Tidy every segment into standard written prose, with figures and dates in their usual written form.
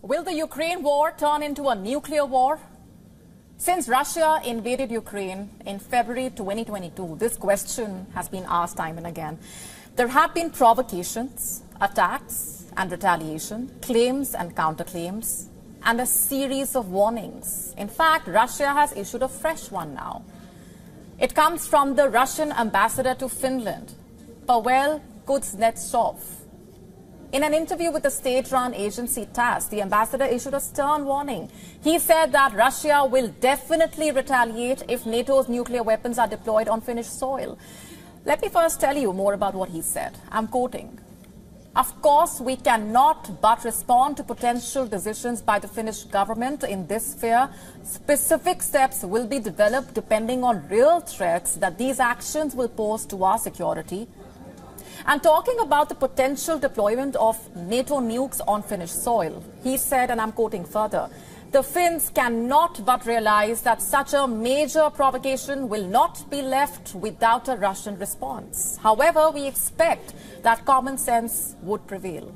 Will the Ukraine war turn into a nuclear war? Since Russia invaded Ukraine in February 2022, this question has been asked time and again. There have been provocations, attacks and retaliation, claims and counterclaims, and a series of warnings. In fact, Russia has issued a fresh one now. It comes from the Russian ambassador to Finland, Pavel Kuznetsov. In an interview with the state-run agency TASS, the ambassador issued a stern warning. He said that Russia will definitely retaliate if NATO's nuclear weapons are deployed on Finnish soil. Let me first tell you more about what he said. I'm quoting. Of course, we cannot but respond to potential decisions by the Finnish government in this sphere. Specific steps will be developed depending on real threats that these actions will pose to our security. And talking about the potential deployment of NATO nukes on Finnish soil, he said, and I'm quoting further, the Finns cannot but realize that such a major provocation will not be left without a Russian response. However, we expect that common sense would prevail.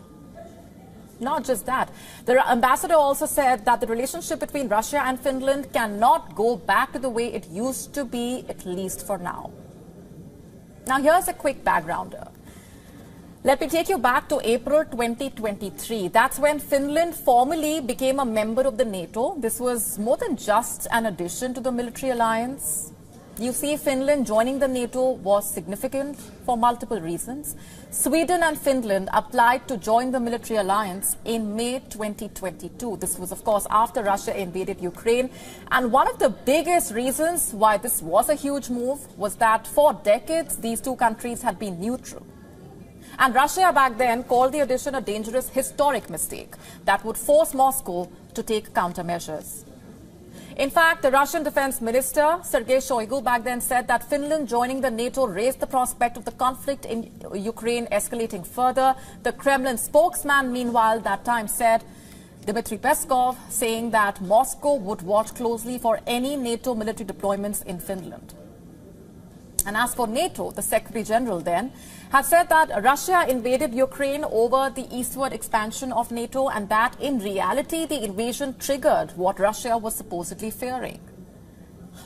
Not just that, the ambassador also said that the relationship between Russia and Finland cannot go back to the way it used to be, at least for now. Now, here's a quick backgrounder. Let me take you back to April 2023. That's when Finland formally became a member of the NATO. This was more than just an addition to the military alliance. You see, Finland joining the NATO was significant for multiple reasons. Sweden and Finland applied to join the military alliance in May 2022. This was, of course, after Russia invaded Ukraine. And one of the biggest reasons why this was a huge move was that for decades, these two countries had been neutral. And Russia back then called the addition a dangerous historic mistake that would force Moscow to take countermeasures. In fact, the Russian defense minister, Sergei Shoigu, back then said that Finland joining the NATO raised the prospect of the conflict in Ukraine escalating further. The Kremlin spokesman, meanwhile, that time said, Dmitry Peskov, saying that Moscow would watch closely for any NATO military deployments in Finland. And as for NATO, the Secretary General then had said that Russia invaded Ukraine over the eastward expansion of NATO and that in reality the invasion triggered what Russia was supposedly fearing.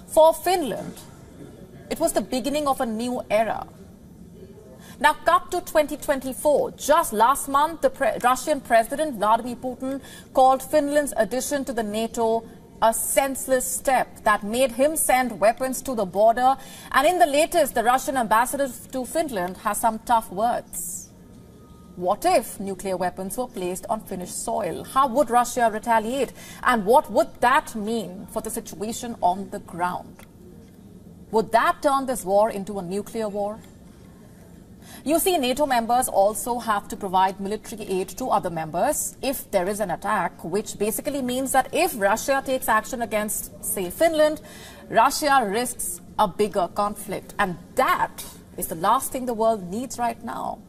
For Finland, it was the beginning of a new era. Now, cut to 2024. Just last month, the Russian President Vladimir Putin called Finland's addition to the NATO a senseless step that made him send weapons to the border. And in the latest, the Russian ambassador to Finland has some tough words. What if nuclear weapons were placed on Finnish soil? How would Russia retaliate? And what would that mean for the situation on the ground? Would that turn this war into a nuclear war? You see, NATO members also have to provide military aid to other members if there is an attack, which basically means that if Russia takes action against, say, Finland, Russia risks a bigger conflict. And that is the last thing the world needs right now.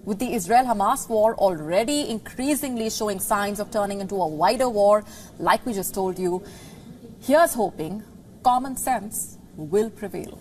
With the Israel-Hamas war already increasingly showing signs of turning into a wider war, like we just told you, here's hoping common sense will prevail.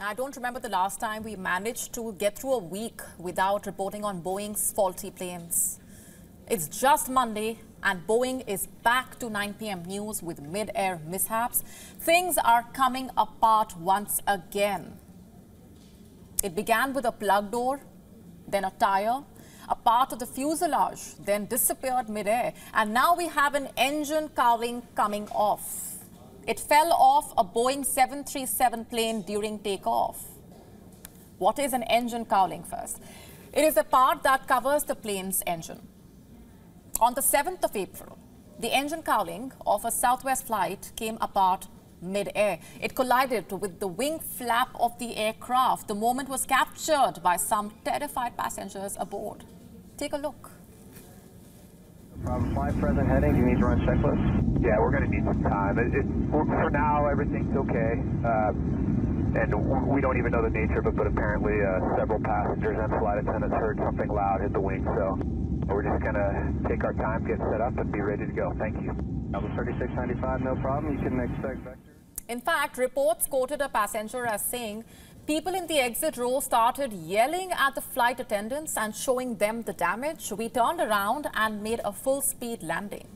I don't remember the last time we managed to get through a week without reporting on Boeing's faulty planes. It's just Monday and Boeing is back to 9 p.m. news with mid-air mishaps. Things are coming apart once again. It began with a plug door, then a tire, a part of the fuselage, then disappeared mid-air. And now we have an engine cowling coming off. It fell off a Boeing 737 plane during takeoff. What is an engine cowling first? It is a part that covers the plane's engine. On the 7th of April, the engine cowling of a Southwest flight came apart mid-air. It collided with the wing flap of the aircraft. The moment was captured by some terrified passengers aboard. Take a look. Problem 5, present heading. Do you need to run checklist? Yeah, we're going to need some time. For now, everything's okay. And we don't even know the nature of it, but apparently several passengers and flight attendants heard something loud hit the wing, so we're just going to take our time, get set up, and be ready to go. Thank you. Level 3695, no problem. You can expect vector. In fact, reports quoted a passenger as saying, people in the exit row started yelling at the flight attendants and showing them the damage. We turned around and made a full-speed landing.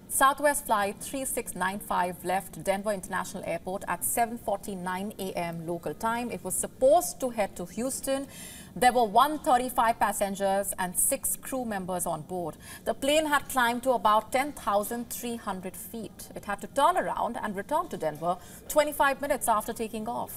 Southwest Flight 3695 left Denver International Airport at 7:49 a.m. local time. It was supposed to head to Houston. There were 135 passengers and 6 crew members on board. The plane had climbed to about 10,300 feet. It had to turn around and return to Denver 25 minutes after taking off.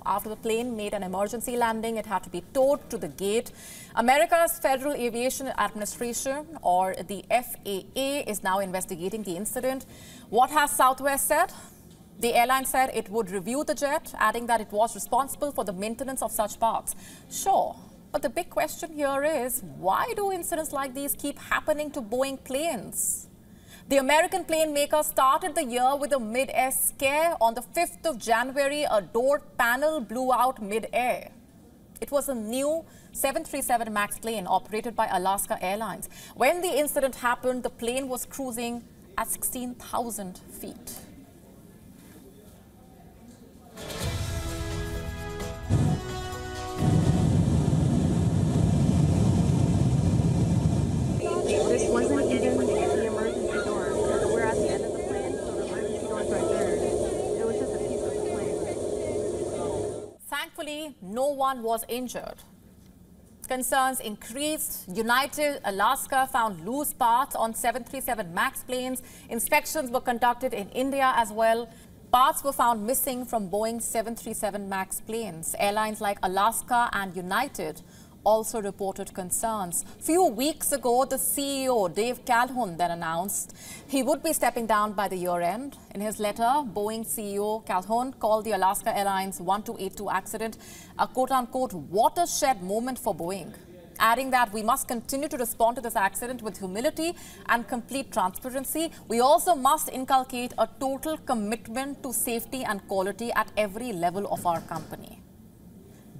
After the plane made an emergency landing, it had to be towed to the gate. America's Federal Aviation Administration, or the FAA, is now investigating the incident. What has Southwest said? The airline said it would review the jet, adding that it was responsible for the maintenance of such parts. Sure, but the big question here is, why do incidents like these keep happening to Boeing planes? The American plane maker started the year with a mid-air scare. On the 5th of January, a door panel blew out mid-air. It was a new 737 MAX plane operated by Alaska Airlines. When the incident happened, the plane was cruising at 16,000 feet. This wasn't even the emergency door. We're at the end of the plane, so the emergency door is right there. It was just a piece of the plane. Thankfully, no one was injured. Concerns increased. United Alaska found loose parts on 737 MAX planes. Inspections were conducted in India as well. Parts were found missing from Boeing 737 MAX planes. Airlines like Alaska and United also reported concerns. Few weeks ago, the CEO, Dave Calhoun, then announced he would be stepping down by the year end. In his letter, Boeing CEO Calhoun called the Alaska Airlines 1282 accident a quote-unquote watershed moment for Boeing, adding that we must continue to respond to this accident with humility and complete transparency. We also must inculcate a total commitment to safety and quality at every level of our company.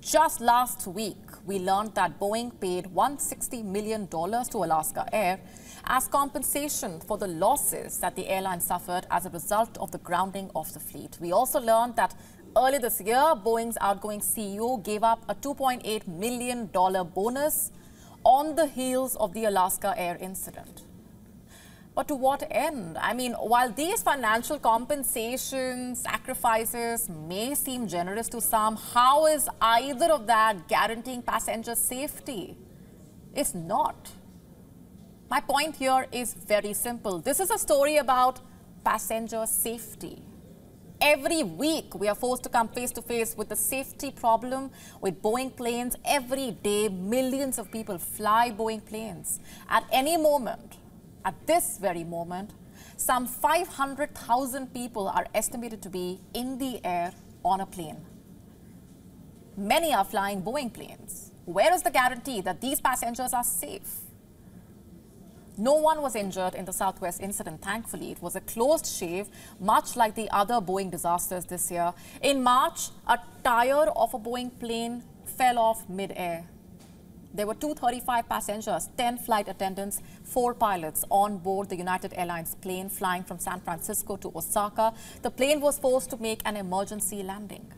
Just last week, we learned that Boeing paid $160 million to Alaska Air as compensation for the losses that the airline suffered as a result of the grounding of the fleet. We also learned that early this year, Boeing's outgoing CEO gave up a $2.8 million bonus on the heels of the Alaska Air incident. But to what end? I mean, while these financial compensations, sacrifices may seem generous to some, how is either of that guaranteeing passenger safety? It's not. My point here is very simple. This is a story about passenger safety. Every week, we are forced to come face to face with the safety problem with Boeing planes. Every day, millions of people fly Boeing planes. At any moment, at this very moment, some 500,000 people are estimated to be in the air on a plane. Many are flying Boeing planes. Where is the guarantee that these passengers are safe? No one was injured in the Southwest incident, thankfully. It was a closed shave, much like the other Boeing disasters this year. In March, a tire of a Boeing plane fell off mid-air. There were 235 passengers, 10 flight attendants, 4 pilots on board the United Airlines plane flying from San Francisco to Osaka. The plane was forced to make an emergency landing.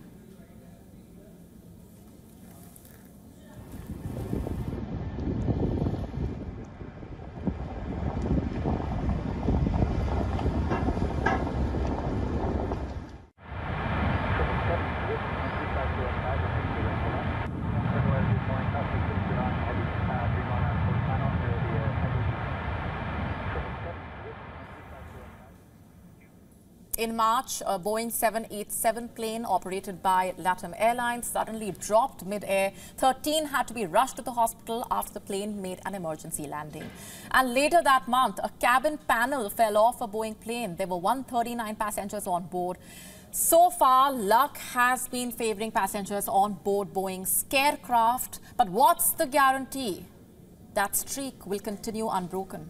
In March, a Boeing 787 plane operated by LATAM Airlines suddenly dropped mid-air. 13 had to be rushed to the hospital after the plane made an emergency landing. And later that month, a cabin panel fell off a Boeing plane. There were 139 passengers on board. So far, luck has been favoring passengers on board Boeing's Scarecraft. But what's the guarantee that streak will continue unbroken?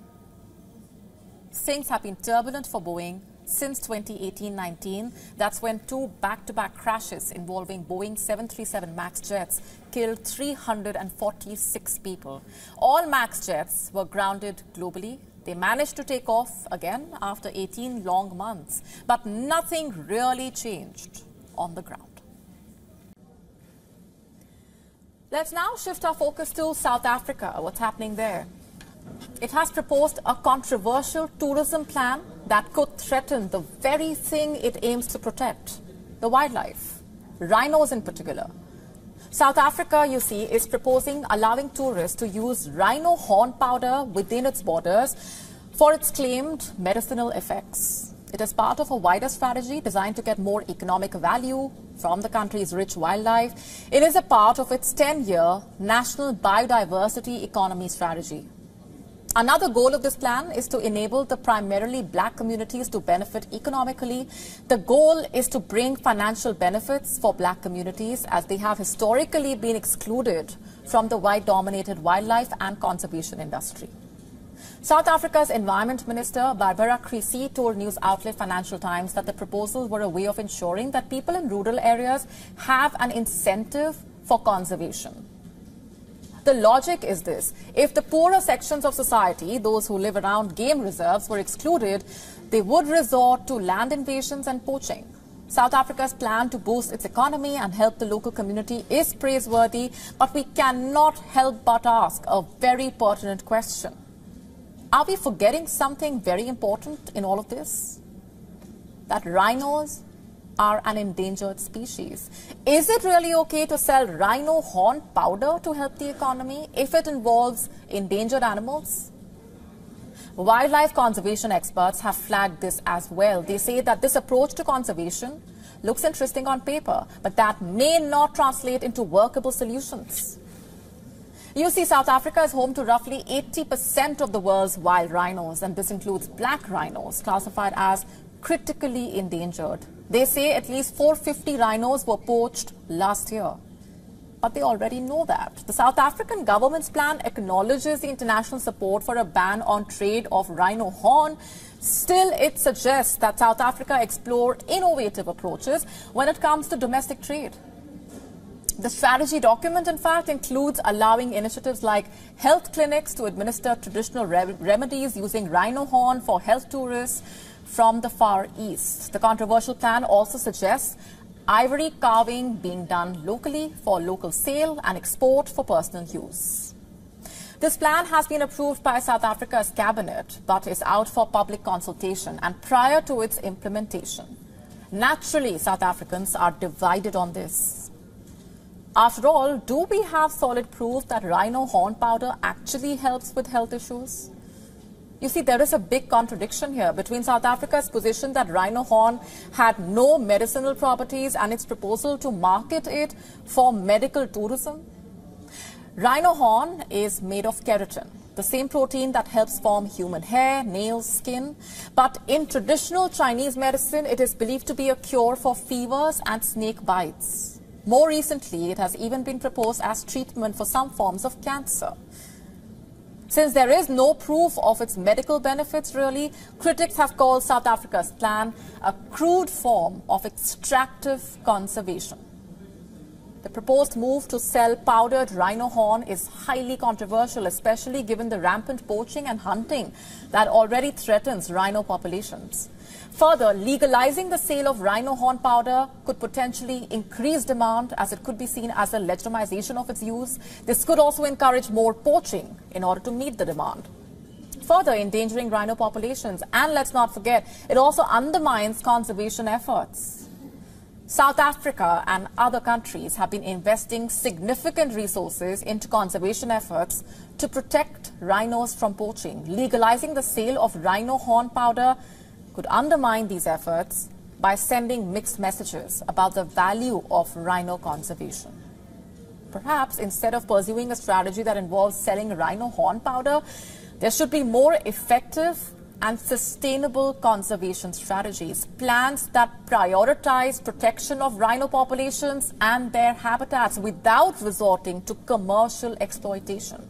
Things have been turbulent for Boeing since 2018-19. That's when two back-to-back crashes involving Boeing 737 MAX jets killed 346 people. All MAX jets were grounded globally. They managed to take off again after 18 long months, but nothing really changed on the ground. Let's now shift our focus to South Africa. What's happening there? It has proposed a controversial tourism plan that could threaten the very thing it aims to protect, the wildlife, rhinos in particular. South Africa, you see, is proposing allowing tourists to use rhino horn powder within its borders for its claimed medicinal effects. It is part of a wider strategy designed to get more economic value from the country's rich wildlife. It is a part of its 10-year National Biodiversity Economy Strategy. Another goal of this plan is to enable the primarily black communities to benefit economically. The goal is to bring financial benefits for black communities as they have historically been excluded from the white-dominated wildlife and conservation industry. South Africa's Environment Minister Barbara Creecy told news outlet Financial Times that the proposals were a way of ensuring that people in rural areas have an incentive for conservation. The logic is this: if the poorer sections of society, those who live around game reserves, were excluded, they would resort to land invasions and poaching. South Africa's plan to boost its economy and help the local community is praiseworthy, but we cannot help but ask a very pertinent question. Are we forgetting something very important in all of this? That rhinos are an endangered species. Is it really okay to sell rhino horn powder to help the economy if it involves endangered animals? Wildlife conservation experts have flagged this as well. They say that this approach to conservation looks interesting on paper, but that may not translate into workable solutions. You see, South Africa is home to roughly 80% of the world's wild rhinos, and this includes black rhinos, classified as critically endangered. They say at least 450 rhinos were poached last year. But they already know that. The South African government's plan acknowledges the international support for a ban on trade of rhino horn. Still, it suggests that South Africa explore innovative approaches when it comes to domestic trade. The strategy document, in fact, includes allowing initiatives like health clinics to administer traditional remedies using rhino horn for health tourists from the Far East. The controversial plan also suggests ivory carving being done locally for local sale and export for personal use. This plan has been approved by South Africa's cabinet, but is out for public consultation and prior to its implementation. Naturally, South Africans are divided on this. After all, do we have solid proof that rhino horn powder actually helps with health issues? You see, there is a big contradiction here between South Africa's position that rhino horn had no medicinal properties and its proposal to market it for medical tourism. Rhino horn is made of keratin, the same protein that helps form human hair, nails, skin. But in traditional Chinese medicine, it is believed to be a cure for fevers and snake bites. More recently, it has even been proposed as treatment for some forms of cancer. Since there is no proof of its medical benefits, really, critics have called South Africa's plan a crude form of extractive conservation. The proposed move to sell powdered rhino horn is highly controversial, especially given the rampant poaching and hunting that already threatens rhino populations. Further, legalizing the sale of rhino horn powder could potentially increase demand, as it could be seen as a legitimization of its use. This could also encourage more poaching in order to meet the demand, further endangering rhino populations. And let's not forget, it also undermines conservation efforts. South Africa and other countries have been investing significant resources into conservation efforts to protect rhinos from poaching. Legalizing the sale of rhino horn powder could undermine these efforts by sending mixed messages about the value of rhino conservation. Perhaps instead of pursuing a strategy that involves selling rhino horn powder, there should be more effective and sustainable conservation strategies, plans that prioritize protection of rhino populations and their habitats without resorting to commercial exploitation.